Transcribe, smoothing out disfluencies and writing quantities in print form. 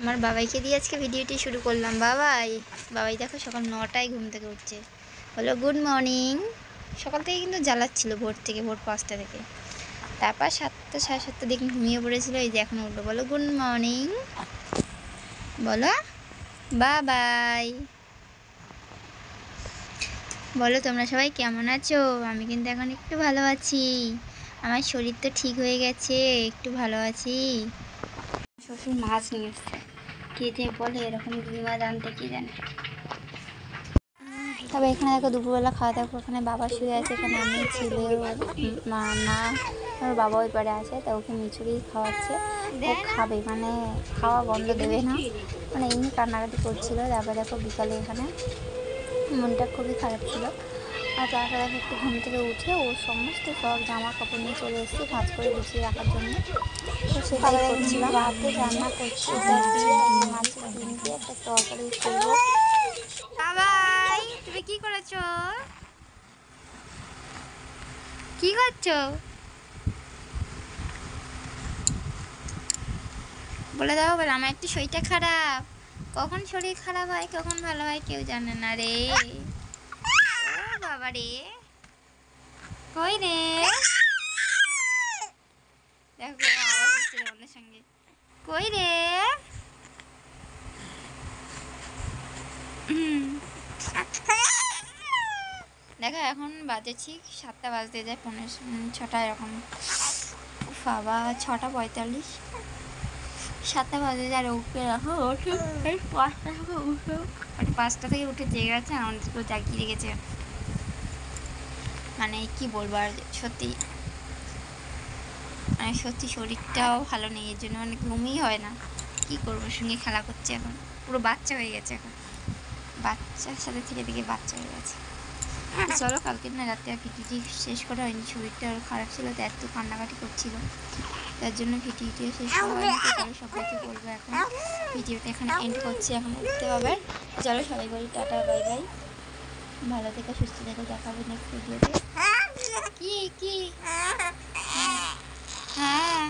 আমার বাবাইকে দিয়ে আজকে ভিডিওটি শুরু করলাম। বাবাই দেখো সকাল 9টায় ঘুম থেকে উঠছে, বলো গুড মর্নিং। সকাল থেকে কিন্তু জ্বালাচ্ছিল, ভোর 5টা থেকে। তারপর 7টা 7:30 দেখুন ঘুমিয়ে পড়েছিল, এই যে এখন উঠলো। বলো গুড মর্নিং, বলো বাবাই। বলো তোমরা সবাই কেমন আছো? আমি কিন্তু এখন একটু ভালো আছি, আমার শরীর তো ঠিক হয়ে গেছে, একটু ভালো আছি। শ্বশুর মাছ নিয়ে এসছে, কে যে বলে এরকম রুই মাছ আনতে, কি জানে। তবে এখানে দেখো দুপুরবেলা খাওয়া দাওয়া, এখানে বাবা শুয়ে আছে, এখানে আমি ছেলে মা আমার বাবা ওই পারে আছে, তা ওকে মিছুরি খাওয়াচ্ছে। ও খাবে, মানে খাওয়া বন্ধ দেবে না, মানে এমনি কান্নাকাটি করছিল। তারপরে দেখো বিকালে এখানে মনটা খুবই খারাপ ছিল। আর তারপরে দেখো একটু ঘুম থেকে উঠে ও সমস্ত সব জামা কাপড় নিয়ে চলে এসেছি ভাঁজ করে গুছিয়ে রাখার জন্য। তো সেটাই করছিলাম। রাতে রান্না করছি, মাছের ডিম দিয়ে একটা তরকারি করবো। বাবাই, তুমি কি করেছো? কি করছো বলে দাও। বলে আমার একটু শরীরটা খারাপ। কখন শরীর খারাপ হয় কখন ভালো হয় কেউ জানে না রে। ও বাবা রে, কই রে? দেখো আওয়াজ হচ্ছে তোমাদের সঙ্গে, কই রে? দেখো এখন বাজেছি 7টা বাজতে যায়, 5:45 এরকম। বাবা 6:45, 7টা বাজে যায়। ওকে দেখো ওঠে 5টা থেকে উঠে, 5টা থেকে উঠে জেগে গেছে, আমাদেরকে জাগিয়ে রেখেছে। মানে কি বলবো আর, সত্যি শরীরটাও ভালো নেই, এর জন্য মানে ঘুমই হয় না। কি করবো, সঙ্গে খেলা করছে, এখন পুরো বাচ্চা হয়ে গেছে, এখন বাচ্চার সাথে থেকে বাচ্চা হয়ে গেছে। চলো কালকে না রাতে আর ভিডিওটি শেষ করা হয়নি, শরীরটা আরও খারাপ ছিল, তো এত কান্নাকাটি করছিল, তার জন্য ভিডিওটিও শেষ করা হয়নি। চলো সবাইকে বলবো এখন ভিডিওটা এখানে এন্ড করছি, এখন উঠতে হবে। চলো সবাই বলি টাটা বাই বাই, ভালো থেকো সুস্থ থেকো, দেখা হবে নেক্সট ভিডিওতে। কি হ্যাঁ